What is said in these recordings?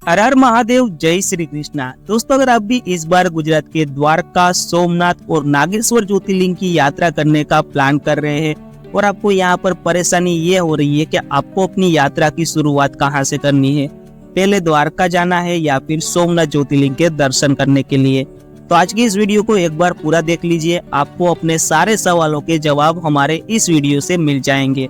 हर हर महादेव, जय श्री कृष्णा। दोस्तों, अगर आप भी इस बार गुजरात के द्वारका, सोमनाथ और नागेश्वर ज्योतिर्लिंग की यात्रा करने का प्लान कर रहे हैं और आपको यहाँ पर परेशानी ये हो रही है कि आपको अपनी यात्रा की शुरुआत कहाँ से करनी है, पहले द्वारका जाना है या फिर सोमनाथ ज्योतिर्लिंग के दर्शन करने के लिए, तो आज की इस वीडियो को एक बार पूरा देख लीजिए। आपको अपने सारे सवालों के जवाब हमारे इस वीडियो से मिल जाएंगे।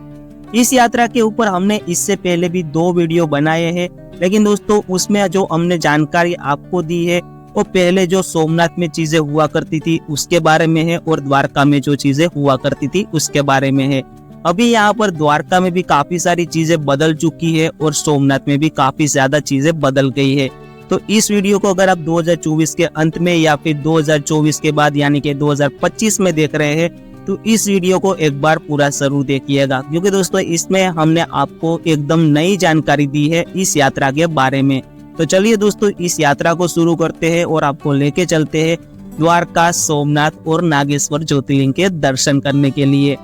इस यात्रा के ऊपर हमने इससे पहले भी 2 वीडियो बनाए हैं, लेकिन दोस्तों उसमें जो हमने जानकारी आपको दी है वो पहले जो सोमनाथ में चीजें हुआ करती थी उसके बारे में है और द्वारका में जो चीजें हुआ करती थी उसके बारे में है। अभी यहाँ पर द्वारका में भी काफी सारी चीजें बदल चुकी है और सोमनाथ में भी काफी ज्यादा चीजें बदल गई है। तो इस वीडियो को अगर आप 2024 के अंत में या फिर 2024 के बाद यानी कि 2025 में देख रहे हैं तो इस वीडियो को एक बार पूरा जरूर देखिएगा, क्योंकि दोस्तों इसमें हमने आपको एकदम नई जानकारी दी है इस यात्रा के बारे में। तो चलिए दोस्तों, इस यात्रा को शुरू करते हैं और आपको लेके चलते हैं द्वारका, सोमनाथ और नागेश्वर ज्योतिर्लिंग के दर्शन करने के लिए।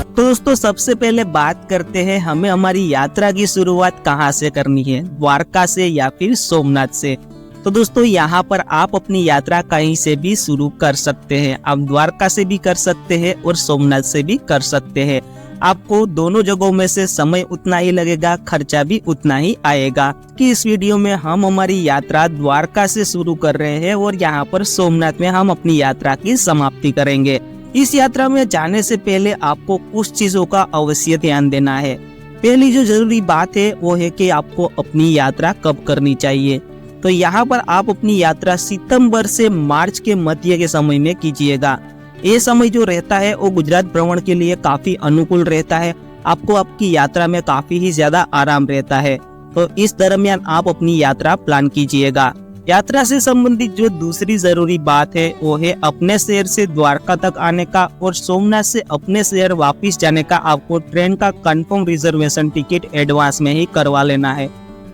तो दोस्तों सबसे पहले बात करते हैं हमें हमारी यात्रा की शुरुआत कहाँ से करनी है, द्वारका से या फिर सोमनाथ से। तो दोस्तों यहाँ पर आप अपनी यात्रा कहीं से भी शुरू कर सकते हैं। आप द्वारका से भी कर सकते हैं और सोमनाथ से भी कर सकते हैं। आपको दोनों जगहों में से समय उतना ही लगेगा, खर्चा भी उतना ही आएगा। कि इस वीडियो में हम हमारी यात्रा द्वारका से शुरू कर रहे हैं और यहाँ पर सोमनाथ में हम अपनी यात्रा की समाप्ति करेंगे। इस यात्रा में जाने से पहले आपको कुछ चीजों का अवश्य ध्यान देना है। पहली जो जरूरी बात है वो है कि आपको अपनी यात्रा कब करनी चाहिए। तो यहाँ पर आप अपनी यात्रा सितंबर से मार्च के मध्य के समय में कीजिएगा। ये समय जो रहता है वो गुजरात भ्रमण के लिए काफी अनुकूल रहता है। आपको आपकी यात्रा में काफी ही ज्यादा आराम रहता है। तो इस दरमियान आप अपनी यात्रा प्लान कीजिएगा। यात्रा से संबंधित जो दूसरी जरूरी बात है वो है अपने शहर से द्वारका तक आने का और सोमनाथ से अपने शहर वापस जाने का आपको ट्रेन का कंफर्म रिजर्वेशन टिकट एडवांस में ही करवा लेना है,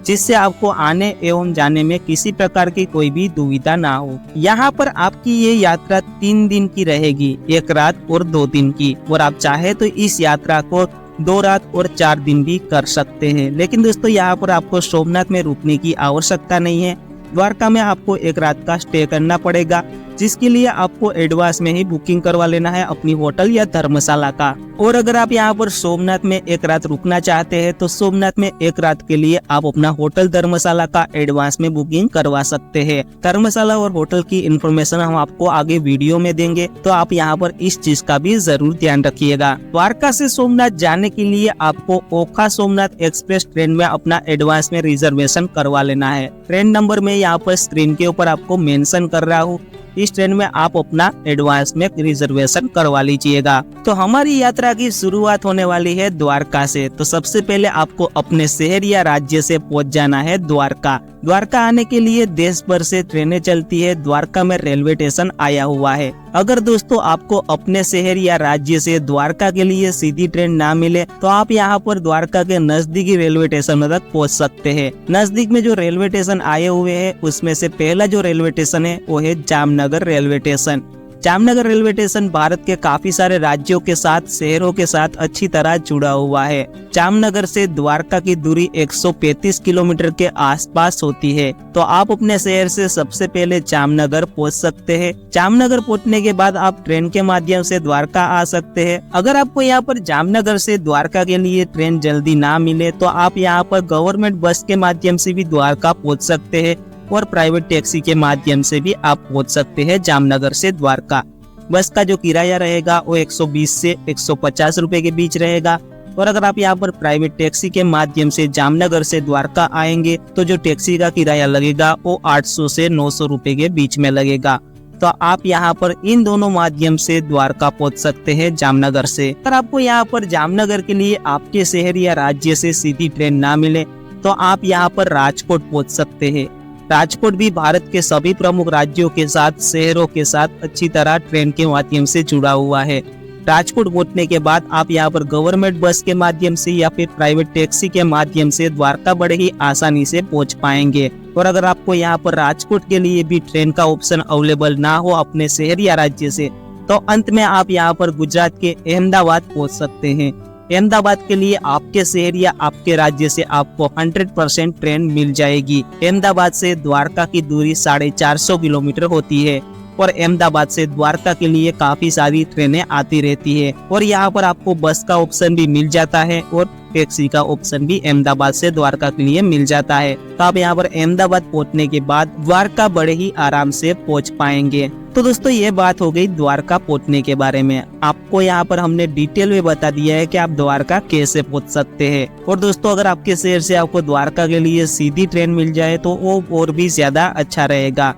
जिससे आपको आने एवं जाने में किसी प्रकार की कोई भी दुविधा ना हो। यहाँ पर आपकी ये यात्रा 3 दिन की रहेगी, 1 रात और 2 दिन की, और आप चाहे तो इस यात्रा को 2 रात और 4 दिन भी कर सकते हैं। लेकिन दोस्तों यहाँ पर आपको सोमनाथ में रुकने की आवश्यकता नहीं है। द्वारका में आपको 1 रात का स्टे करना पड़ेगा, जिसके लिए आपको एडवांस में ही बुकिंग करवा लेना है अपनी होटल या धर्मशाला का। और अगर आप यहाँ पर सोमनाथ में 1 रात रुकना चाहते हैं तो सोमनाथ में 1 रात के लिए आप अपना होटल धर्मशाला का एडवांस में बुकिंग करवा सकते हैं। धर्मशाला और होटल की इन्फॉर्मेशन हम आपको आगे वीडियो में देंगे, तो आप यहाँ पर इस चीज का भी जरूर ध्यान रखिएगा। द्वारका से सोमनाथ जाने के लिए आपको ओखा सोमनाथ एक्सप्रेस ट्रेन में अपना एडवांस में रिजर्वेशन करवा लेना है। ट्रेन नंबर में यहाँ पर स्क्रीन के ऊपर आपको मेंशन कर रहा हूँ। इस ट्रेन में आप अपना एडवांस में रिजर्वेशन करवा लीजिएगा। तो हमारी यात्रा की शुरुआत होने वाली है द्वारका से। तो सबसे पहले आपको अपने शहर या राज्य से पहुंच जाना है द्वारका। द्वारका आने के लिए देश भर से ट्रेनें चलती है। द्वारका में रेलवे स्टेशन आया हुआ है। अगर दोस्तों आपको अपने शहर या राज्य से द्वारका के लिए सीधी ट्रेन ना मिले तो आप यहाँ पर द्वारका के नजदीकी रेलवे स्टेशन तक पहुँच सकते हैं। नजदीक में जो रेलवे स्टेशन आए हुए हैं उसमें से पहला जो रेलवे स्टेशन है वो है Jamnagar railway station. Jamnagar railway station Bharat के काफी सारे राज्यों के साथ, शहरों के साथ अच्छी तरह जुड़ा हुआ है। जामनगर से द्वारका की दूरी 135 किलोमीटर के आसपास होती है। तो आप अपने शहर से सबसे पहले जामनगर पहुंच सकते हैं। जामनगर पहुंचने के बाद आप ट्रेन के माध्यम से द्वारका आ सकते हैं। अगर आपको यहाँ पर जामनगर से द्वारका के लिए ट्रेन जल्दी ना मिले तो आप यहाँ पर गवर्नमेंट बस के माध्यम से भी द्वारका पहुँच सकते हैं और प्राइवेट टैक्सी के माध्यम से भी आप पहुंच सकते हैं जामनगर से द्वारका। बस का जो किराया रहेगा वो 120 से 150 रुपए के बीच रहेगा। और अगर आप यहाँ पर प्राइवेट टैक्सी के माध्यम से जामनगर से द्वारका आएंगे तो जो टैक्सी का किराया लगेगा वो 800 से 900 रुपए के बीच में लगेगा। तो आप यहाँ पर इन दोनों माध्यम से द्वारका पहुंच सकते हैं जामनगर से। अगर आपको यहाँ पर जामनगर के लिए आपके शहर या राज्य से सीधी ट्रेन ना मिले तो आप यहाँ पर राजकोट पहुंच सकते हैं। राजकोट भी भारत के सभी प्रमुख राज्यों के साथ, शहरों के साथ अच्छी तरह ट्रेन के माध्यम से जुड़ा हुआ है। राजकोट पहुंचने के बाद आप यहाँ पर गवर्नमेंट बस के माध्यम से या फिर प्राइवेट टैक्सी के माध्यम से द्वारका बड़े ही आसानी से पहुंच पाएंगे। और अगर आपको यहाँ पर राजकोट के लिए भी ट्रेन का ऑप्शन अवेलेबल ना हो अपने शहर या राज्य से, तो तो अंत में आप यहाँ पर गुजरात के अहमदाबाद पहुंच सकते हैं। अहमदाबाद के लिए आपके शहर या आपके राज्य से आपको 100% ट्रेन मिल जाएगी। अहमदाबाद से द्वारका की दूरी 450 किलोमीटर होती है और अहमदाबाद से द्वारका के लिए काफी सारी ट्रेनें आती रहती है और यहाँ पर आपको बस का ऑप्शन भी मिल जाता है और टैक्सी का ऑप्शन भी अहमदाबाद से द्वारका के लिए मिल जाता है। तो आप यहाँ पर अहमदाबाद पहुंचने के बाद द्वारका बड़े ही आराम से पहुंच पाएंगे। तो दोस्तों ये बात हो गई द्वारका पहुंचने के बारे में। आपको यहाँ पर हमने डिटेल में बता दिया है कि आप द्वारका कैसे पहुंच सकते हैं। और दोस्तों अगर आपके शहर से आपको द्वारका के लिए सीधी ट्रेन मिल जाए तो वो और भी ज्यादा अच्छा रहेगा।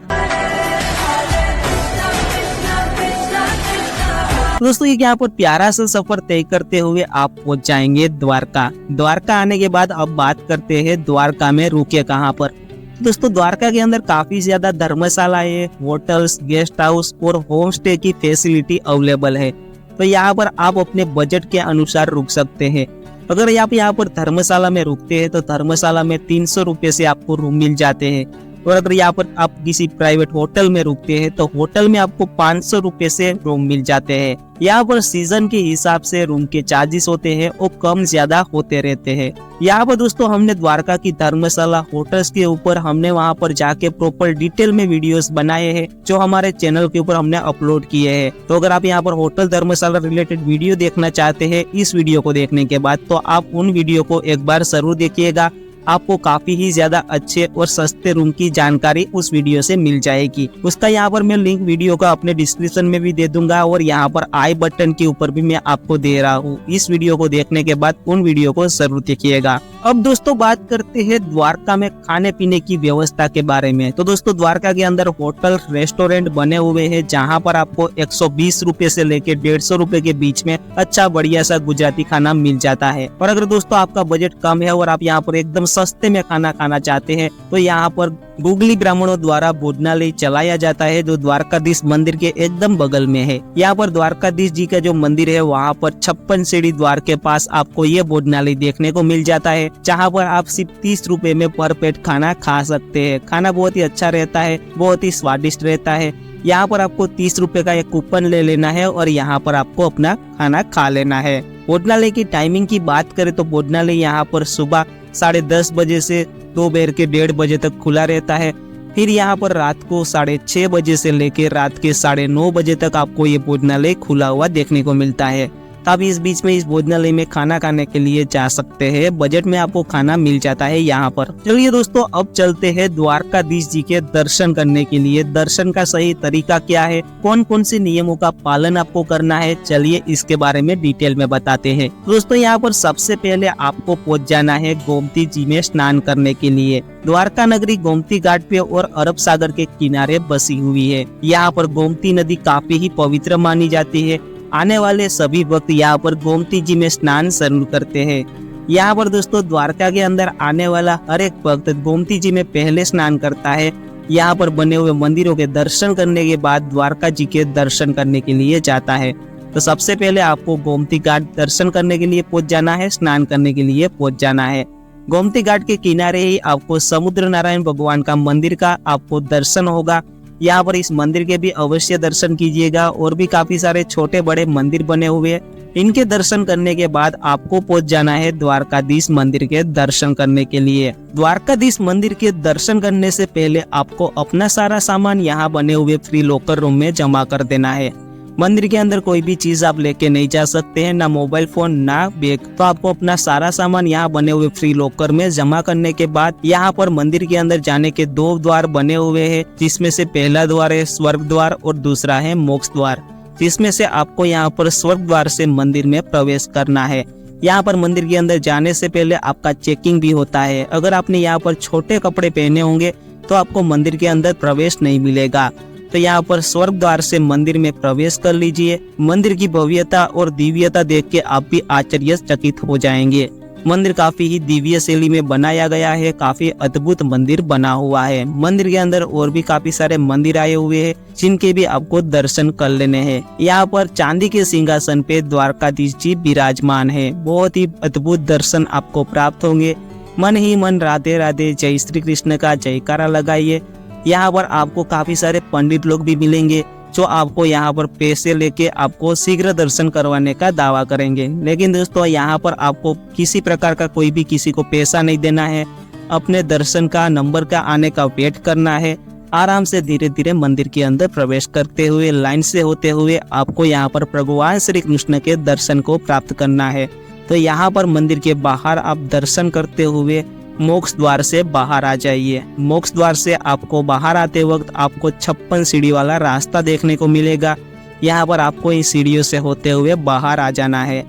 दोस्तों ये यहाँ पर प्यारा सा सफर तय करते हुए आप पहुंच जाएंगे द्वारका। द्वारका आने के बाद अब बात करते हैं द्वारका में रुके कहाँ पर। दोस्तों द्वारका के अंदर काफी ज्यादा धर्मशालाएं, होटल्स, गेस्ट हाउस और होम स्टे की फैसिलिटी अवेलेबल है। तो यहाँ पर आप अपने बजट के अनुसार रुक सकते हैं। अगर आप यहाँ पर धर्मशाला में रुकते हैं तो धर्मशाला में 300 रुपए से आपको रूम मिल जाते हैं और अगर यहाँ पर आप किसी प्राइवेट होटल में रुकते हैं तो होटल में आपको 500 रुपए से रूम मिल जाते हैं। यहाँ पर सीजन के हिसाब से रूम के चार्जेस होते हैं और कम ज्यादा होते रहते हैं। यहाँ पर दोस्तों हमने द्वारका की धर्मशाला, होटल्स के ऊपर हमने वहाँ पर जाके प्रॉपर डिटेल में वीडियोस बनाए हैं जो हमारे चैनल के ऊपर हमने अपलोड किए हैं। तो अगर आप यहाँ पर होटल धर्मशाला रिलेटेड वीडियो देखना चाहते हैं इस वीडियो को देखने के बाद, तो आप उन वीडियो को एक बार जरूर देखिएगा। आपको काफी ही ज्यादा अच्छे और सस्ते रूम की जानकारी उस वीडियो से मिल जाएगी। उसका यहाँ पर मैं लिंक वीडियो का अपने डिस्क्रिप्शन में भी दे दूंगा और यहाँ पर आई बटन के ऊपर भी मैं आपको दे रहा हूँ। इस वीडियो को देखने के बाद उन वीडियो को जरूर देखिएगा। अब दोस्तों बात करते हैं द्वारका में खाने पीने की व्यवस्था के बारे में। तो दोस्तों द्वारका के अंदर होटल, रेस्टोरेंट बने हुए हैं जहाँ पर आपको 120 रुपए से लेके 150 रुपए के बीच में अच्छा बढ़िया सा गुजराती खाना मिल जाता है। और अगर दोस्तों आपका बजट कम है और आप यहाँ पर एकदम सस्ते में खाना खाना चाहते हैं तो यहाँ पर गुगली ब्राह्मणों द्वारा भोजनालय चलाया जाता है जो द्वारकाधीश मंदिर के एकदम बगल में है। यहाँ पर द्वारकाधीश जी का जो मंदिर है वहाँ पर 56 सीढ़ी द्वार के पास आपको ये भोजनालय देखने को मिल जाता है जहाँ पर आप सिर्फ 30 रुपए में पर पेट खाना खा सकते हैं। खाना बहुत ही अच्छा रहता है, बहुत ही स्वादिष्ट रहता है। यहाँ पर आपको 30 रुपए का एक कूपन ले लेना है और यहाँ पर आपको अपना खाना खा लेना है। भोजनालय की टाइमिंग की बात करें तो भोजनालय यहाँ पर सुबह 10:30 बजे से दोपहर के 1:30 बजे तक खुला रहता है। फिर यहाँ पर रात को 6:30 बजे से लेकर रात के 9:30 बजे तक आपको ये भोजनालय खुला हुआ देखने को मिलता है। तब इस बीच में इस भोजनालय में खाना खाने के लिए जा सकते हैं। बजट में आपको खाना मिल जाता है यहाँ पर। चलिए दोस्तों अब चलते हैं द्वारकाधीश जी के दर्शन करने के लिए। दर्शन का सही तरीका क्या है, कौन कौन से नियमों का पालन आपको करना है, चलिए इसके बारे में डिटेल में बताते हैं। दोस्तों यहाँ पर सबसे पहले आपको पहुँच जाना है गोमती जी में स्नान करने के लिए। द्वारका नगरी गोमती घाट पे और अरब सागर के किनारे बसी हुई है। यहाँ पर गोमती नदी काफी ही पवित्र मानी जाती है। आने वाले सभी भक्त यहाँ पर गोमती जी में स्नान जरूर करते हैं। यहाँ पर दोस्तों द्वारका के अंदर आने वाला हर एक भक्त गोमती जी में पहले स्नान करता है। यहाँ पर बने हुए मंदिरों के दर्शन करने के बाद द्वारका जी के दर्शन करने के लिए जाता है। तो सबसे पहले आपको गोमती घाट दर्शन करने के लिए पहुंच जाना है, स्नान करने के लिए पहुंच जाना है। गोमती घाट के किनारे ही आपको समुद्र नारायण भगवान का मंदिर का आपको दर्शन होगा। यहाँ पर इस मंदिर के भी अवश्य दर्शन कीजिएगा। और भी काफी सारे छोटे बड़े मंदिर बने हुए हैं। इनके दर्शन करने के बाद आपको पहुंच जाना है द्वारकाधीश मंदिर के दर्शन करने के लिए। द्वारकाधीश मंदिर के दर्शन करने से पहले आपको अपना सारा सामान यहाँ बने हुए फ्री लॉकर रूम में जमा कर देना है। मंदिर के अंदर कोई भी चीज आप लेके नहीं जा सकते हैं, ना मोबाइल फोन ना बैग। तो आपको अपना सारा सामान यहाँ बने हुए फ्री लॉकर में जमा करने के बाद यहाँ पर मंदिर के अंदर जाने के 2 द्वार बने हुए हैं, जिसमें से पहला द्वार है स्वर्ग द्वार और दूसरा है मोक्ष द्वार। जिसमें से आपको यहाँ पर स्वर्ग द्वार से मंदिर में प्रवेश करना है। यहाँ पर मंदिर के अंदर जाने से पहले आपका चेकिंग भी होता है। अगर आपने यहाँ पर छोटे कपड़े पहने होंगे तो आपको मंदिर के अंदर प्रवेश नहीं मिलेगा। तो यहाँ पर स्वर्ग द्वार से मंदिर में प्रवेश कर लीजिए। मंदिर की भव्यता और दिव्यता देख के आप भी आश्चर्यचकित हो जाएंगे। मंदिर काफी ही दिव्य शैली में बनाया गया है, काफी अद्भुत मंदिर बना हुआ है। मंदिर के अंदर और भी काफी सारे मंदिर आए हुए हैं जिनके भी आपको दर्शन कर लेने हैं। यहाँ पर चांदी के सिंहासन पे द्वारकाधीश जी विराजमान है। बहुत ही अद्भुत दर्शन आपको प्राप्त होंगे। मन ही मन राधे राधे जय श्री कृष्ण का जयकारा लगाइए। यहाँ पर आपको काफी सारे पंडित लोग भी मिलेंगे जो आपको यहाँ पर पैसे लेके आपको शीघ्र दर्शन करवाने का दावा करेंगे। लेकिन दोस्तों यहाँ पर आपको किसी प्रकार का कोई भी किसी को पैसा नहीं देना है, अपने दर्शन का नंबर का आने का वेट करना है। आराम से धीरे धीरे मंदिर के अंदर प्रवेश करते हुए लाइन से होते हुए आपको यहाँ पर भगवान श्री कृष्ण के दर्शन को प्राप्त करना है। तो यहाँ पर मंदिर के बाहर आप दर्शन करते हुए मोक्ष द्वार से बाहर आ जाइए। मोक्ष द्वार से आपको बाहर आते वक्त आपको 56 सीढ़ी वाला रास्ता देखने को मिलेगा। यहाँ पर आपको इन सीढ़ियों से होते हुए बाहर आ जाना है।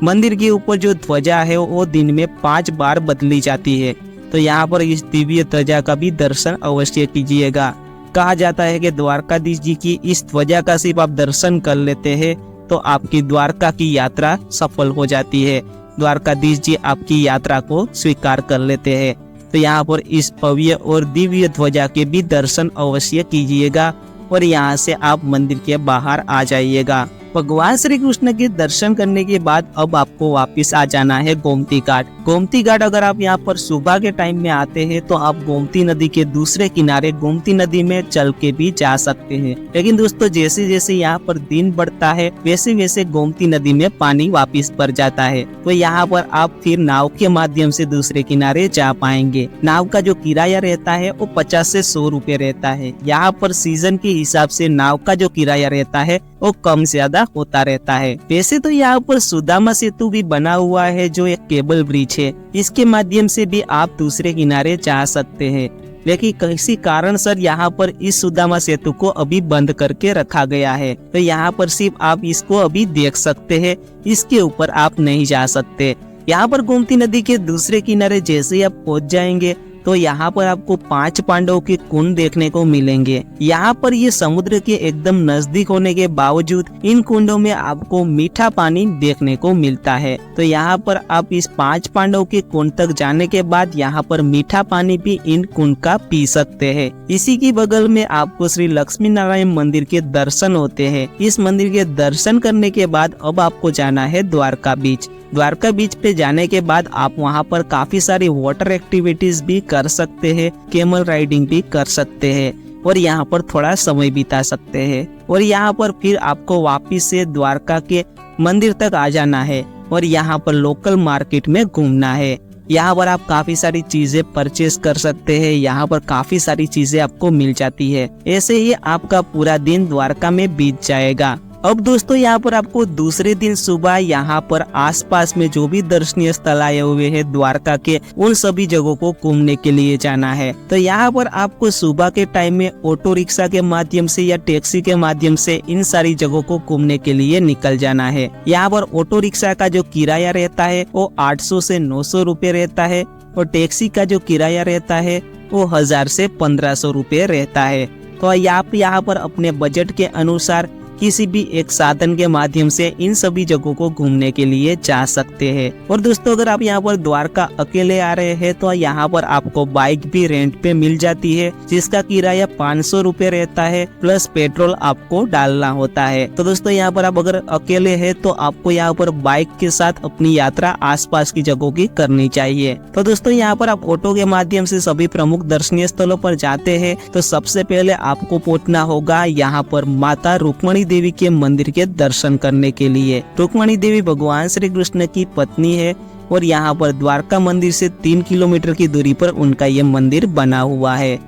मंदिर के ऊपर जो ध्वजा है वो दिन में 5 बार बदली जाती है। तो यहाँ पर इस दिव्य ध्वजा का भी दर्शन अवश्य कीजिएगा। कहा जाता है कि द्वारकाधीश जी की इस ध्वजा का सिर्फ आप दर्शन कर लेते हैं तो आपकी द्वारका की यात्रा सफल हो जाती है। द्वारकाधीश जी आपकी यात्रा को स्वीकार कर लेते हैं। तो यहाँ पर इस भव्य और दिव्य ध्वजा के भी दर्शन अवश्य कीजिएगा और यहाँ से आप मंदिर के बाहर आ जाइएगा। भगवान श्री कृष्ण के दर्शन करने के बाद अब आपको वापस आ जाना है गोमती घाट। गोमती घाट अगर आप यहाँ पर सुबह के टाइम में आते हैं तो आप गोमती नदी के दूसरे किनारे गोमती नदी में चल के भी जा सकते हैं। लेकिन दोस्तों जैसे जैसे यहाँ पर दिन बढ़ता है वैसे वैसे गोमती नदी में पानी वापस बढ़ जाता है। तो यहाँ पर आप फिर नाव के माध्यम से दूसरे किनारे जा पाएंगे। नाव का जो किराया रहता है वो 50 से 100 रुपए रहता है। यहाँ पर सीजन के हिसाब से नाव का जो किराया रहता है वो कम ज्यादा होता रहता है। वैसे तो यहाँ पर सुदामा सेतु भी बना हुआ है जो एक केबल ब्रिज है। इसके माध्यम से भी आप दूसरे किनारे जा सकते हैं। लेकिन किसी कारण सर यहाँ पर इस सुदामा सेतु को अभी बंद करके रखा गया है। तो यहाँ पर सिर्फ आप इसको अभी देख सकते हैं, इसके ऊपर आप नहीं जा सकते। यहाँ पर गोमती नदी के दूसरे किनारे जैसे ही आप पहुँच जाएंगे तो यहाँ पर आपको 5 पांडवों के कुंड देखने को मिलेंगे। यहाँ पर ये समुद्र के एकदम नजदीक होने के बावजूद इन कुंडों में आपको मीठा पानी देखने को मिलता है। तो यहाँ पर आप इस 5 पांडवों के कुंड तक जाने के बाद यहाँ पर मीठा पानी भी इन कुंड का पी सकते हैं। इसी की बगल में आपको श्री लक्ष्मी नारायण मंदिर के दर्शन होते हैं। इस मंदिर के दर्शन करने के बाद अब आपको जाना है द्वारका बीच। द्वारका बीच पे जाने के बाद आप वहाँ पर काफी सारी वाटर एक्टिविटीज भी कर सकते हैं, कैमल राइडिंग भी कर सकते हैं और यहाँ पर थोड़ा समय बिता सकते हैं। और यहाँ पर फिर आपको वापिस से द्वारका के मंदिर तक आ जाना है और यहाँ पर लोकल मार्केट में घूमना है। यहाँ पर आप काफी सारी चीजें परचेज कर सकते हैं। यहाँ पर काफी सारी चीजें आपको मिल जाती है। ऐसे ही आपका पूरा दिन द्वारका में बीत जाएगा। अब दोस्तों यहाँ पर आपको दूसरे दिन सुबह यहाँ पर आसपास में जो भी दर्शनीय स्थल आए हुए हैं द्वारका के, उन सभी जगहों को घूमने के लिए जाना है। तो यहाँ पर आपको सुबह के टाइम में ऑटो रिक्शा के माध्यम से या टैक्सी के माध्यम से इन सारी जगहों को घूमने के लिए निकल जाना है। यहाँ पर ऑटो रिक्शा का जो किराया रहता है वो 800 से 900 रुपए रहता है और टैक्सी का जो किराया रहता है वो 1000 से 1500 रुपए रहता है। तो आप यहाँ पर अपने बजट के अनुसार किसी भी एक साधन के माध्यम से इन सभी जगहों को घूमने के लिए जा सकते हैं। और दोस्तों अगर आप यहाँ पर द्वारका अकेले आ रहे हैं तो यहाँ पर आपको बाइक भी रेंट पे मिल जाती है जिसका किराया 500 रुपए रहता है प्लस पेट्रोल आपको डालना होता है। तो दोस्तों यहाँ पर आप अगर अकेले हैं तो आपको यहाँ पर बाइक के साथ अपनी यात्रा आसपास की जगहों की करनी चाहिए। तो दोस्तों यहाँ पर आप ऑटो के माध्यम से सभी प्रमुख दर्शनीय स्थलों पर जाते हैं तो सबसे पहले आपको पहुंचना होगा यहाँ पर माता रुक्मणी देवी के मंदिर के दर्शन करने के लिए। रुक्मणी देवी भगवान श्री कृष्ण की पत्नी है और यहाँ पर द्वारका मंदिर से 3 किलोमीटर की दूरी पर उनका ये मंदिर बना हुआ है।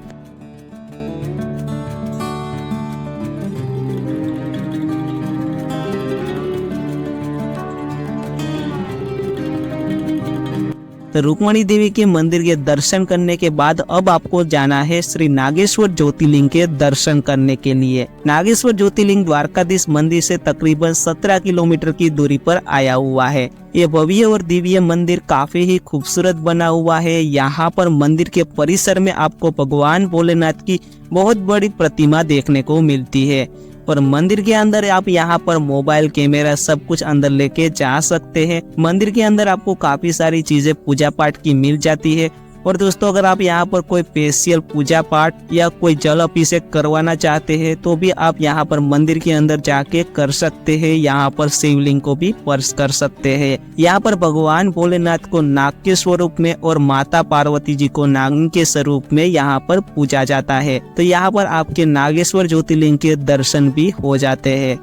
तो रुक्मणी देवी के मंदिर के दर्शन करने के बाद अब आपको जाना है श्री नागेश्वर ज्योतिर्लिंग के दर्शन करने के लिए। नागेश्वर ज्योतिर्लिंग द्वारकाधीश मंदिर से तकरीबन 17 किलोमीटर की दूरी पर आया हुआ है। ये भव्य और दिव्य मंदिर काफी ही खूबसूरत बना हुआ है। यहाँ पर मंदिर के परिसर में आपको भगवान भोलेनाथ की बहुत बड़ी प्रतिमा देखने को मिलती है और मंदिर के अंदर आप यहाँ पर मोबाइल कैमरा सब कुछ अंदर लेके जा सकते हैं। मंदिर के अंदर आपको काफी सारी चीजें पूजा पाठ की मिल जाती है और दोस्तों अगर आप यहाँ पर कोई स्पेशल पूजा पाठ या कोई जल अभिषेक करवाना चाहते हैं तो भी आप यहाँ पर मंदिर के अंदर जाके कर सकते हैं। यहाँ पर शिवलिंग को भी स्पर्श कर सकते हैं। यहाँ पर भगवान भोलेनाथ को नाग के स्वरूप में और माता पार्वती जी को नागिन के स्वरूप में यहाँ पर पूजा जाता है। तो यहाँ पर आपके नागेश्वर ज्योतिर्लिंग के दर्शन भी हो जाते हैं।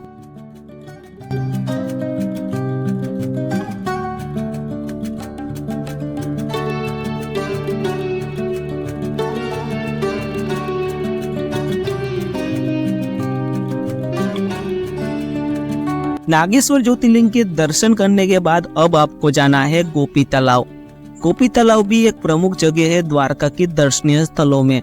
नागेश्वर ज्योतिर्लिंग के दर्शन करने के बाद अब आपको जाना है गोपी तालाब। गोपी तालाब भी एक प्रमुख जगह है द्वारका के दर्शनीय स्थलों में।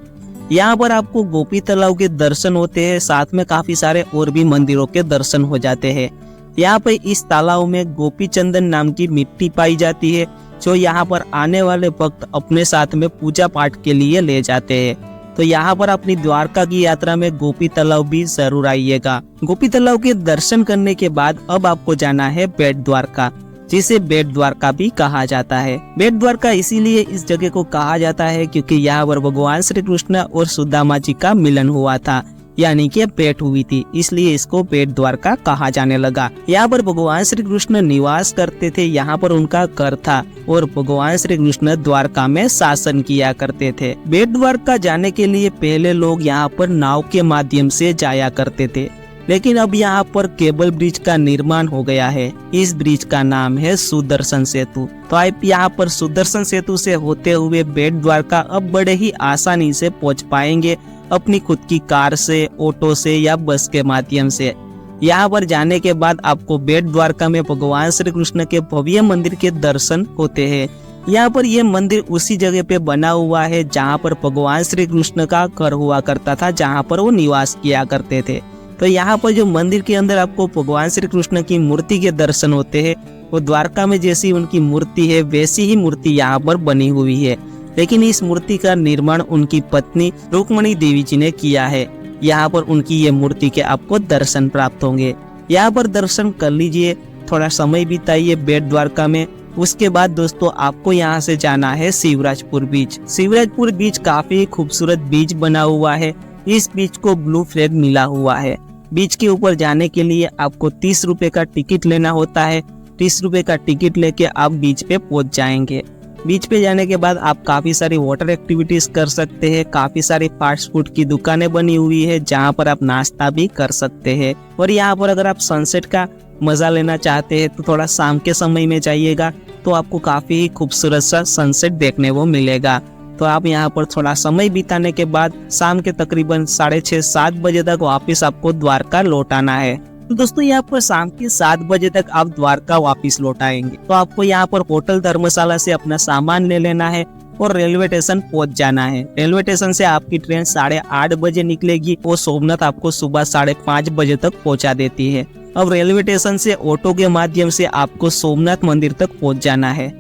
यहाँ पर आपको गोपी तालाब के दर्शन होते हैं, साथ में काफी सारे और भी मंदिरों के दर्शन हो जाते हैं। यहाँ पर इस तालाब में गोपी चंदन नाम की मिट्टी पाई जाती है, जो यहाँ पर आने वाले भक्त अपने साथ में पूजा पाठ के लिए ले जाते हैं। तो यहाँ पर अपनी द्वारका की यात्रा में गोपी तालाब भी जरूर आइएगा। गोपी तालाब के दर्शन करने के बाद अब आपको जाना है बेट द्वारका, जिसे बेट द्वारका भी कहा जाता है। बेट द्वारका इसीलिए इस जगह को कहा जाता है क्योंकि यहाँ पर भगवान श्री कृष्ण और सुदामा जी का मिलन हुआ था, यानी कि भेंट हुई थी, इसलिए इसको बेट द्वारका कहा जाने लगा। यहाँ पर भगवान श्री कृष्ण निवास करते थे, यहाँ पर उनका घर था और भगवान श्री कृष्ण द्वारका में शासन किया करते थे। बेट द्वारका जाने के लिए पहले लोग यहाँ पर नाव के माध्यम से जाया करते थे, लेकिन अब यहाँ पर केबल ब्रिज का निर्माण हो गया है। इस ब्रिज का नाम है सुदर्शन सेतु। तो आप यहाँ पर सुदर्शन सेतु से होते हुए बेट द्वारका अब बड़े ही आसानी से पहुँच पाएंगे, अपनी खुद की कार से, ऑटो से या बस के माध्यम से। यहाँ पर जाने के बाद आपको बेट द्वारका में भगवान श्री कृष्ण के भव्य मंदिर के दर्शन होते हैं। यहाँ पर यह मंदिर उसी जगह पे बना हुआ है जहाँ पर भगवान श्री कृष्ण का घर हुआ करता था, जहाँ पर वो निवास किया करते थे। तो यहाँ पर जो मंदिर के अंदर आपको भगवान श्री कृष्ण की मूर्ति के दर्शन होते हैं, वो द्वारका में जैसी उनकी मूर्ति है वैसी ही मूर्ति यहाँ पर बनी हुई है, लेकिन इस मूर्ति का निर्माण उनकी पत्नी रुक्मणी देवी जी ने किया है। यहाँ पर उनकी ये मूर्ति के आपको दर्शन प्राप्त होंगे। यहाँ पर दर्शन कर लीजिए, थोड़ा समय बिताइए बेट द्वारका में। उसके बाद दोस्तों आपको यहाँ से जाना है शिवराजपुर बीच। शिवराजपुर बीच काफी खूबसूरत बीच बना हुआ है। इस बीच को ब्लू फ्लैग मिला हुआ है। बीच के ऊपर जाने के लिए आपको 30 रुपए का टिकट लेना होता है। 30 रुपए का टिकट लेके आप बीच पे पहुंच जाएंगे। बीच पे जाने के बाद आप काफी सारी वाटर एक्टिविटीज कर सकते हैं। काफी सारी फास्ट फूड की दुकानें बनी हुई है जहां पर आप नाश्ता भी कर सकते हैं। और यहाँ पर अगर आप सनसेट का मजा लेना चाहते हैं तो थोड़ा शाम के समय में जाइएगा, तो आपको काफी खूबसूरत सा सनसेट देखने को मिलेगा। तो आप यहाँ पर थोड़ा समय बिताने के बाद शाम के तकरीबन 6:30-7 बजे तक वापस आपको द्वारका लौट आना है। तो दोस्तों यहाँ पर शाम के 7 बजे तक आप द्वारका वापस लौट आएंगे। तो आपको यहाँ पर होटल धर्मशाला से अपना सामान ले लेना है और रेलवे स्टेशन पहुंच जाना है। रेलवे स्टेशन से आपकी ट्रेन 8:30 बजे निकलेगी और सोमनाथ आपको सुबह 5:30 बजे तक पहुंचा देती है। अब रेलवे स्टेशन से ऑटो के माध्यम से आपको सोमनाथ मंदिर तक पहुंच जाना है।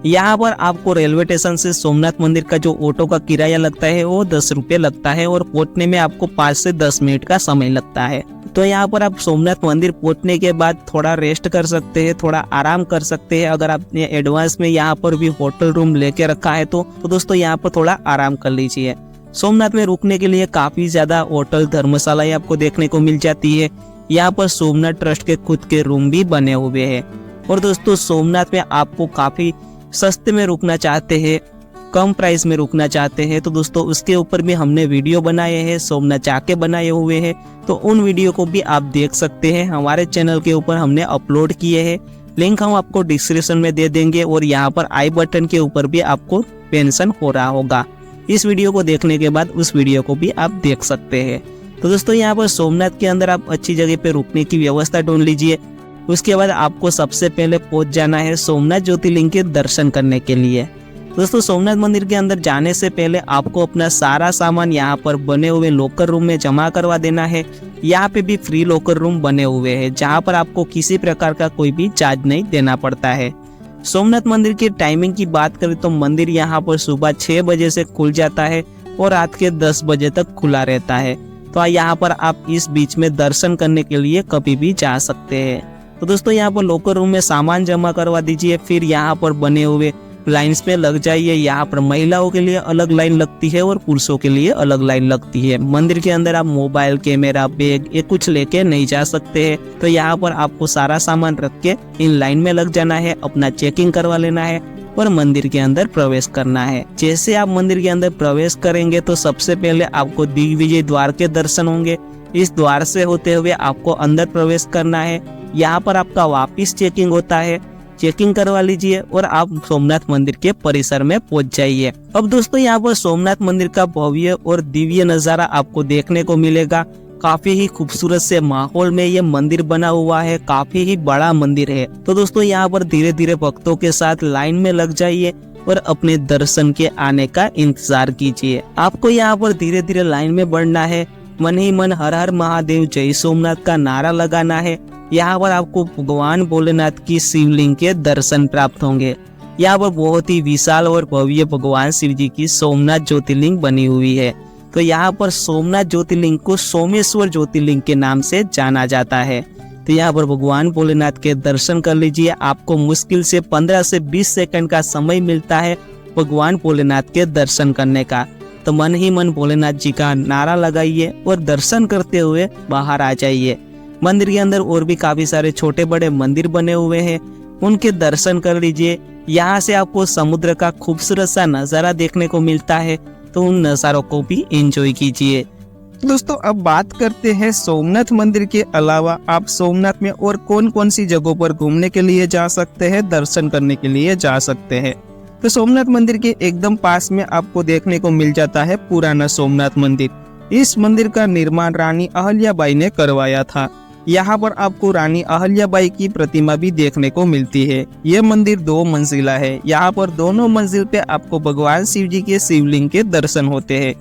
यहाँ पर आपको रेलवे स्टेशन से सोमनाथ मंदिर का जो ऑटो का किराया लगता है वो 10 रुपये लगता है और पहुंचने में आपको 5 से 10 मिनट का समय लगता है। तो यहाँ पर आप सोमनाथ मंदिर पहुंचने के बाद थोड़ा रेस्ट कर सकते हैं, थोड़ा आराम कर सकते हैं। अगर आपने एडवांस में यहाँ पर भी होटल रूम लेके रखा है तो दोस्तों यहाँ पर थोड़ा आराम कर लीजिए। सोमनाथ में रुकने के लिए काफी ज्यादा होटल धर्मशाला आपको देखने को मिल जाती है। यहाँ पर सोमनाथ ट्रस्ट के खुद के रूम भी बने हुए हैं। और दोस्तों सोमनाथ में आपको काफी सस्ते में रुकना चाहते हैं, कम प्राइस में रुकना चाहते हैं तो दोस्तों उसके ऊपर भी हमने वीडियो बनाए हैं, सोमनाथ जाके बनाए हुए हैं। तो उन वीडियो को भी आप देख सकते हैं, हमारे चैनल के ऊपर हमने अपलोड किए हैं। लिंक हम आपको डिस्क्रिप्शन में दे देंगे और यहाँ पर आई बटन के ऊपर भी आपको मेंशन हो रहा होगा। इस वीडियो को देखने के बाद उस वीडियो को भी आप देख सकते हैं। तो दोस्तों यहाँ पर सोमनाथ के अंदर आप अच्छी जगह पे रुकने की व्यवस्था ढूंढ लीजिए। उसके बाद आपको सबसे पहले पहुंच जाना है सोमनाथ ज्योतिर्लिंग के दर्शन करने के लिए। दोस्तों सोमनाथ मंदिर के अंदर जाने से पहले आपको अपना सारा सामान यहाँ पर बने हुए लॉकर रूम में जमा करवा देना है। यहाँ पे भी फ्री लॉकर रूम बने हुए हैं जहाँ पर आपको किसी प्रकार का कोई भी चार्ज नहीं देना पड़ता है। सोमनाथ मंदिर की टाइमिंग की बात करें तो मंदिर यहाँ पर सुबह 6 बजे से खुल जाता है और रात के 10 बजे तक खुला रहता है। तो यहाँ पर आप इस बीच में दर्शन करने के लिए कभी भी जा सकते हैं। तो दोस्तों यहाँ पर लॉकर रूम में सामान जमा करवा दीजिए। फिर यहाँ पर बने हुए लाइन्स में लग जाइए। यहाँ पर महिलाओं के लिए अलग लाइन लगती है और पुरुषों के लिए अलग लाइन लगती है। मंदिर के अंदर आप मोबाइल, कैमरा, बैग ये कुछ लेके नहीं जा सकते हैं। तो यहाँ पर आपको सारा सामान रख के इन लाइन में लग जाना है, अपना चेकिंग करवा लेना है और मंदिर के अंदर प्रवेश करना है। जैसे आप मंदिर के अंदर प्रवेश करेंगे तो सबसे पहले आपको दिग्विजय द्वार के दर्शन होंगे। इस द्वार से होते हुए आपको अंदर प्रवेश करना है। यहाँ पर आपका वापिस चेकिंग होता है, चेकिंग करवा लीजिए और आप सोमनाथ मंदिर के परिसर में पहुंच जाइए। अब दोस्तों यहाँ पर सोमनाथ मंदिर का भव्य और दिव्य नजारा आपको देखने को मिलेगा। काफी ही खूबसूरत से माहौल में ये मंदिर बना हुआ है, काफी ही बड़ा मंदिर है। तो दोस्तों यहाँ पर धीरे धीरे भक्तों के साथ लाइन में लग जाइए और अपने दर्शन के आने का इंतजार कीजिए। आपको यहाँ पर धीरे धीरे लाइन में बढ़ना है, मन ही मन हर हर महादेव जय सोमनाथ का नारा लगाना है। यहाँ पर आपको भगवान भोलेनाथ की शिवलिंग के दर्शन प्राप्त होंगे। यहाँ पर बहुत ही विशाल और भव्य भगवान शिव जी की सोमनाथ ज्योतिर्लिंग बनी हुई है। तो यहाँ पर सोमनाथ ज्योतिर्लिंग को सोमेश्वर ज्योतिर्लिंग के नाम से जाना जाता है। तो यहाँ पर भगवान भोलेनाथ के दर्शन कर लीजिए। आपको मुश्किल से 15 से 20 सेकंड का समय मिलता है भगवान भोलेनाथ के दर्शन करने का। तो मन ही मन भोलेनाथ जी का नारा लगाइए और दर्शन करते हुए बाहर आ जाइए। मंदिर के अंदर और भी काफी सारे छोटे बड़े मंदिर बने हुए हैं, उनके दर्शन कर लीजिए। यहाँ से आपको समुद्र का खूबसूरत सा नजारा देखने को मिलता है, तो उन नजारों को भी एंजॉय कीजिए। दोस्तों अब बात करते हैं सोमनाथ मंदिर के अलावा आप सोमनाथ में और कौन कौन सी जगहों पर घूमने के लिए जा सकते हैं, दर्शन करने के लिए जा सकते हैं। तो सोमनाथ मंदिर के एकदम पास में आपको देखने को मिल जाता है पुराना सोमनाथ मंदिर। इस मंदिर का निर्माण रानी अहल्याबाई ने करवाया था। यहाँ पर आपको रानी अहल्याबाई की प्रतिमा भी देखने को मिलती है। यह मंदिर 2 मंजिला है। यहाँ पर दोनों मंजिल पे आपको भगवान शिव जी के शिवलिंग के दर्शन होते हैं।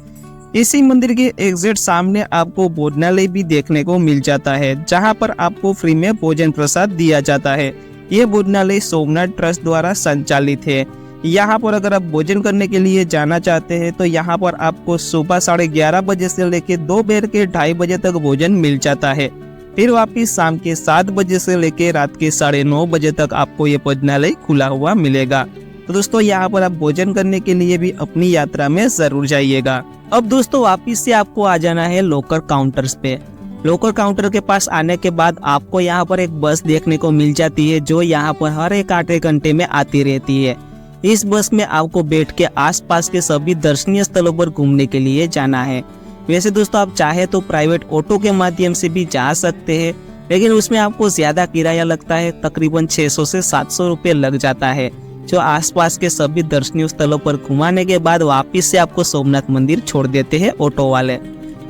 इसी मंदिर के एग्जैक्ट सामने आपको भोजनालय भी देखने को मिल जाता है, जहाँ पर आपको फ्री में भोजन प्रसाद दिया जाता है। ये भोजनालय सोमनाथ ट्रस्ट द्वारा संचालित है। यहाँ पर अगर आप भोजन करने के लिए जाना चाहते हैं तो यहाँ पर आपको सुबह 11:30 बजे से लेकर दोपहर के 2:30 बजे तक भोजन मिल जाता है। फिर वापिस शाम के 7 बजे से लेकर रात के 9:30 बजे तक आपको ये भोजनालय खुला हुआ मिलेगा। तो दोस्तों यहाँ पर आप भोजन करने के लिए भी अपनी यात्रा में जरूर जाइएगा। अब दोस्तों वापिस से आपको आ जाना है लोकर काउंटर्स पे। लोकर काउंटर के पास आने के बाद आपको यहाँ पर एक बस देखने को मिल जाती है, जो यहाँ पर हर एक आधे घंटे में आती रहती है। इस बस में आपको बैठ के आसपास के सभी दर्शनीय स्थलों पर घूमने के लिए जाना है। वैसे दोस्तों आप चाहे तो प्राइवेट ऑटो के माध्यम से भी जा सकते हैं, लेकिन उसमें आपको ज्यादा किराया लगता है, तकरीबन 600 से 700 रुपये लग जाता है, जो आसपास के सभी दर्शनीय स्थलों पर घुमाने के बाद वापिस से आपको सोमनाथ मंदिर छोड़ देते हैं ऑटो वाले।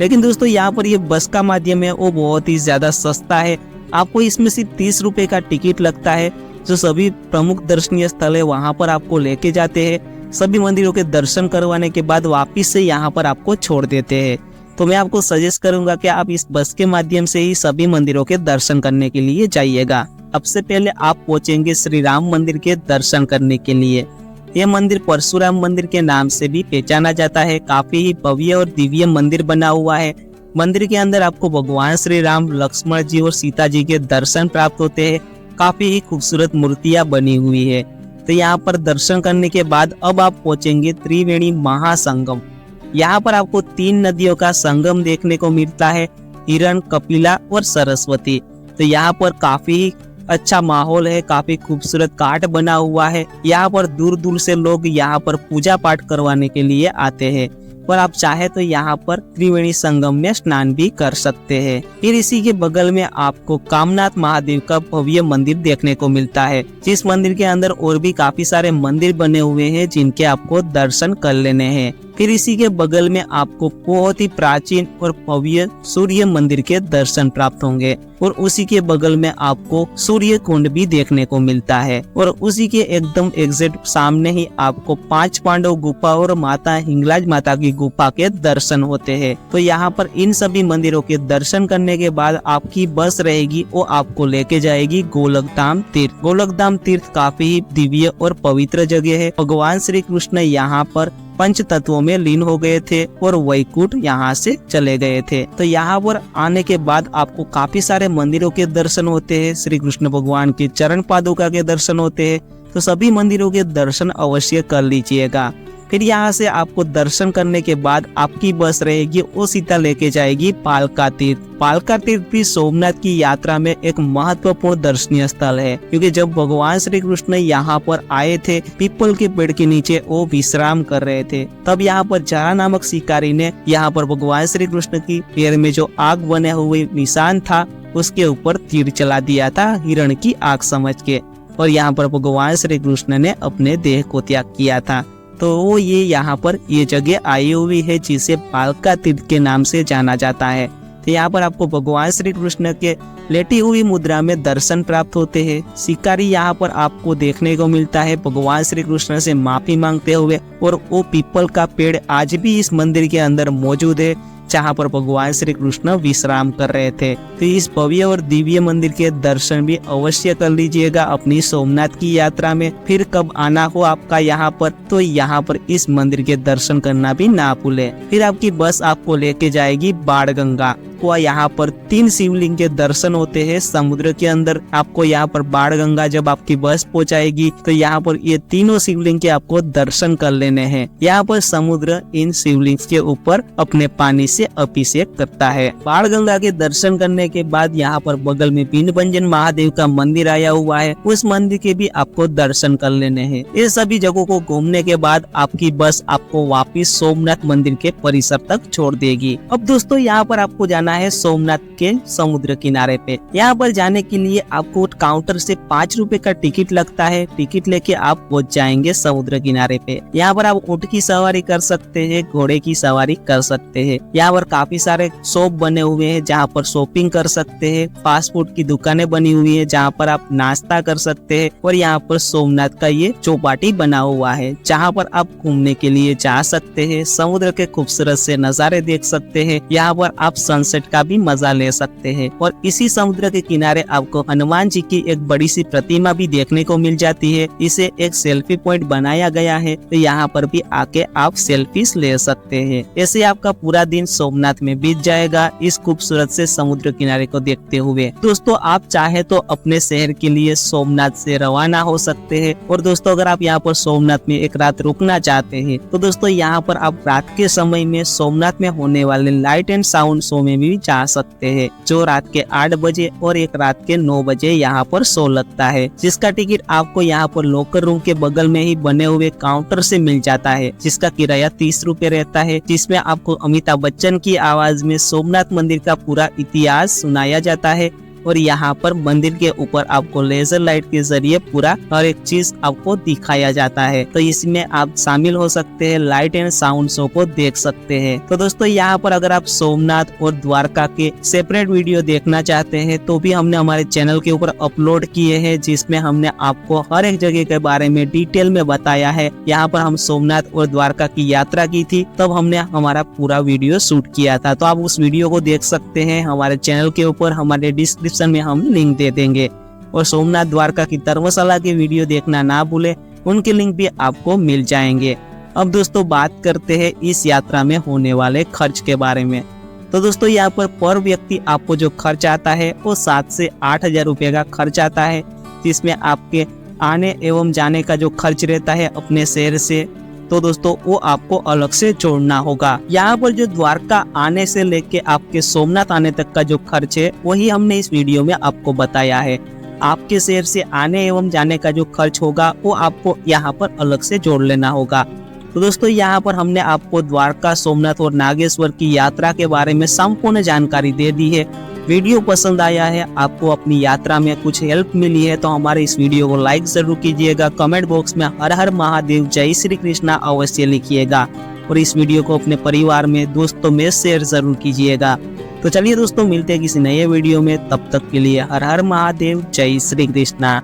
लेकिन दोस्तों यहाँ पर ये बस का माध्यम है वो बहुत ही ज्यादा सस्ता है। आपको इसमें सिर्फ 30 रुपये का टिकट लगता है, जो सभी प्रमुख दर्शनीय स्थल है वहाँ पर आपको लेके जाते हैं। सभी मंदिरों के दर्शन करवाने के बाद वापिस से यहाँ पर आपको छोड़ देते हैं। तो मैं आपको सजेस्ट करूंगा कि आप इस बस के माध्यम से ही सभी मंदिरों के दर्शन करने के लिए जाइएगा। सबसे पहले आप पहुंचेंगे श्री राम मंदिर के दर्शन करने के लिए। यह मंदिर परशुराम मंदिर के नाम से भी पहचाना जाता है। काफी ही भव्य और दिव्य मंदिर बना हुआ है। मंदिर के अंदर आपको भगवान श्री राम, लक्ष्मण जी और सीता जी के दर्शन प्राप्त होते हैं। काफी ही खूबसूरत मूर्तियां बनी हुई है। तो यहाँ पर दर्शन करने के बाद अब आप पहुंचेंगे त्रिवेणी महासंगम। यहाँ पर आपको 3 नदियों का संगम देखने को मिलता है, हिरण, कपिला और सरस्वती। तो यहाँ पर काफी अच्छा माहौल है, काफी खूबसूरत घाट बना हुआ है। यहाँ पर दूर दूर से लोग यहाँ पर पूजा पाठ करवाने के लिए आते हैं, पर आप चाहे तो यहाँ पर त्रिवेणी संगम में स्नान भी कर सकते हैं। फिर इसी के बगल में आपको कामनाथ महादेव का भव्य मंदिर देखने को मिलता है। जिस मंदिर के अंदर और भी काफी सारे मंदिर बने हुए हैं, जिनके आपको दर्शन कर लेने हैं। फिर इसी के बगल में आपको बहुत ही प्राचीन और भव्य सूर्य मंदिर के दर्शन प्राप्त होंगे, और उसी के बगल में आपको सूर्य कुंड भी देखने को मिलता है। और उसी के एकदम एग्जैक्ट सामने ही आपको 5 पांडव गुफा और माता हिंगलाज माता की गुफा के दर्शन होते हैं। तो यहाँ पर इन सभी मंदिरों के दर्शन करने के बाद आपकी बस रहेगी, वो आपको लेके जाएगी गोलकधाम तीर्थ। गोलकधाम तीर्थ काफी दिव्य और पवित्र जगह है। भगवान श्री कृष्ण यहाँ पर पंच तत्वों में लीन हो गए थे और वैकुंठ यहाँ से चले गए थे। तो यहाँ पर आने के बाद आपको काफी सारे मंदिरों के दर्शन होते हैं। श्री कृष्ण भगवान के चरण पादुका के दर्शन होते हैं। तो सभी मंदिरों के दर्शन अवश्य कर लीजिएगा। फिर यहाँ से आपको दर्शन करने के बाद आपकी बस रहेगी, वो सीधा लेके जाएगी पालका तीर्थ। पालका तीर्थ भी सोमनाथ की यात्रा में एक महत्वपूर्ण दर्शनीय स्थल है, क्योंकि जब भगवान श्री कृष्ण यहाँ पर आए थे, पीपल के पेड़ के नीचे वो विश्राम कर रहे थे, तब यहाँ पर जरा नामक शिकारी ने यहाँ पर भगवान श्री कृष्ण की पैर में जो आग बने हुए निशान था उसके ऊपर तीर चला दिया था, हिरण की आग समझ के, और यहाँ पर भगवान श्री कृष्ण ने अपने देह को त्याग किया था। तो वो ये यहाँ पर ये जगह आई हुई है जिसे पालका तीर्थ के नाम से जाना जाता है। तो यहाँ पर आपको भगवान श्री कृष्ण के लेटी हुई मुद्रा में दर्शन प्राप्त होते हैं। शिकारी यहाँ पर आपको देखने को मिलता है भगवान श्री कृष्ण से माफी मांगते हुए, और वो पीपल का पेड़ आज भी इस मंदिर के अंदर मौजूद है जहाँ पर भगवान श्री कृष्ण विश्राम कर रहे थे। तो इस भव्य और दिव्य मंदिर के दर्शन भी अवश्य कर लीजिएगा अपनी सोमनाथ की यात्रा में। फिर कब आना हो आपका यहाँ पर, तो यहाँ पर इस मंदिर के दर्शन करना भी ना भूले। फिर आपकी बस आपको लेके जाएगी बाणगंगा। आपको यहाँ पर 3 शिवलिंग के दर्शन होते हैं समुद्र के अंदर। आपको यहाँ पर बाणगंगा जब आपकी बस पहुंचाएगी तो यहाँ पर ये तीनों शिवलिंग के आपको दर्शन कर लेने हैं। यहाँ पर समुद्र इन शिवलिंग के ऊपर अपने पानी से अभिषेक करता है। बाणगंगा के दर्शन करने के बाद यहाँ पर बगल में पिंड भंजन महादेव का मंदिर आया हुआ है, उस मंदिर के भी आपको दर्शन कर लेने हैं। ये सभी जगहों को घूमने के बाद आपकी बस आपको वापिस सोमनाथ मंदिर के परिसर तक छोड़ देगी। अब दोस्तों यहाँ पर आपको जाना है सोमनाथ के समुद्र किनारे पे। यहाँ पर जाने के लिए आपको काउंटर से 5 रुपए का टिकट लगता है। टिकट लेके आप पहुंच जाएंगे समुद्र किनारे पे। यहाँ पर आप ऊंट की सवारी कर सकते हैं, घोड़े की सवारी कर सकते हैं। यहाँ पर काफी सारे शॉप बने हुए हैं जहाँ पर शॉपिंग कर सकते हैं। फास्ट फूड की दुकानें बनी हुई है जहाँ पर आप नाश्ता कर सकते हैं, और यहाँ पर सोमनाथ का ये चौपाटी बना हुआ है जहाँ पर आप घूमने के लिए जा सकते हैं, समुद्र के खूबसूरत से नजारे देख सकते हैं। यहाँ पर आप सनसेट का भी मजा ले सकते हैं, और इसी समुद्र के किनारे आपको हनुमान जी की एक बड़ी सी प्रतिमा भी देखने को मिल जाती है। इसे एक सेल्फी पॉइंट बनाया गया है, तो यहाँ पर भी आके आप सेल्फीज ले सकते हैं। ऐसे आपका पूरा दिन सोमनाथ में बीत जाएगा इस खूबसूरत से समुद्र किनारे को देखते हुए। दोस्तों आप चाहे तो अपने शहर के लिए सोमनाथ से रवाना हो सकते हैं, और दोस्तों अगर आप यहाँ पर सोमनाथ में एक रात रुकना चाहते हैं तो दोस्तों यहाँ पर आप रात के समय में सोमनाथ में होने वाले लाइट एंड साउंड शो में भी जा सकते हैं, जो रात के 8 बजे और एक रात के 9 बजे यहाँ पर शो लगता है, जिसका टिकट आपको यहाँ पर लॉकर रूम के बगल में ही बने हुए काउंटर से मिल जाता है, जिसका किराया 30 रुपए रहता है, जिसमें आपको अमिताभ बच्चन की आवाज में सोमनाथ मंदिर का पूरा इतिहास सुनाया जाता है, और यहाँ पर मंदिर के ऊपर आपको लेजर लाइट के जरिए पूरा हर एक चीज आपको दिखाया जाता है। तो इसमें आप शामिल हो सकते हैं, लाइट एंड साउंड शो को देख सकते हैं। तो दोस्तों यहाँ पर अगर आप सोमनाथ और द्वारका के सेपरेट वीडियो देखना चाहते हैं तो भी हमने हमारे चैनल के ऊपर अपलोड किए हैं, जिसमें हमने आपको हर एक जगह के बारे में डिटेल में बताया है। यहाँ पर हम सोमनाथ और द्वारका की यात्रा की थी, तब हमने हमारा पूरा वीडियो शूट किया था, तो आप उस वीडियो को देख सकते हैं हमारे चैनल के ऊपर। हमारे डिस्क्रिप्शन में हम लिंक दे देंगे, और सोमनाथ द्वारका की धर्मशाला के वीडियो देखना ना भूले, उनके लिंक भी आपको मिल जाएंगे। अब दोस्तों बात करते हैं इस यात्रा में होने वाले खर्च के बारे में। तो दोस्तों यहाँ पर व्यक्ति आपको जो खर्च आता है वो 7 से 8 हजार रुपये का खर्च आता है, जिसमें आपके आने एवं जाने का जो खर्च रहता है अपने शहर से, तो दोस्तों वो आपको अलग से जोड़ना होगा। यहाँ पर जो द्वारका आने से लेके आपके सोमनाथ आने तक का जो खर्च है वही हमने इस वीडियो में आपको बताया है। आपके शहर से आने एवं जाने का जो खर्च होगा वो आपको यहाँ पर अलग से जोड़ लेना होगा। तो दोस्तों यहाँ पर हमने आपको द्वारका, सोमनाथ और नागेश्वर की यात्रा के बारे में संपूर्ण जानकारी दे दी है। वीडियो पसंद आया है, आपको अपनी यात्रा में कुछ हेल्प मिली है, तो हमारे इस वीडियो को लाइक जरूर कीजिएगा। कमेंट बॉक्स में हर हर महादेव, जय श्री कृष्णा अवश्य लिखिएगा, और इस वीडियो को अपने परिवार में, दोस्तों में शेयर जरूर कीजिएगा। तो चलिए दोस्तों मिलते हैं किसी नए वीडियो में, तब तक के लिए हर हर महादेव, जय श्री कृष्णा।